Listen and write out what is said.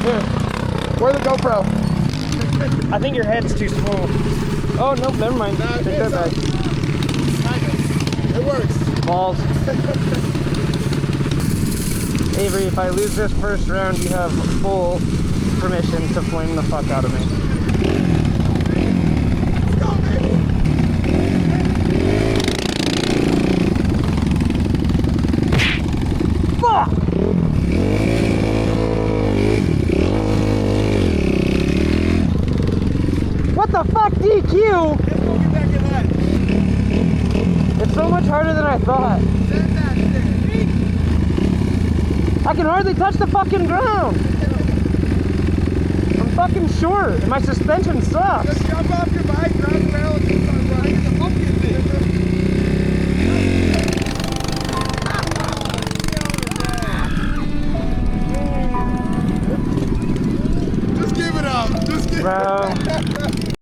Here. Where's the GoPro? I think your head's too small. Oh, no, never mind. No, Take that back. It works. Balls. Avery, if I lose this first round, you have full permission to flame the fuck out of me. Let's go, baby. Fuck! What the fuck, DQ? Let's go get back in line. It's so much harder than I thought. Send that shit. I can hardly touch the fucking ground. I'm fucking short, and my suspension sucks. Just jump off your bike, grab the rail, and start running. The pumpkin thing. Just give it up. Just give it up. Bro.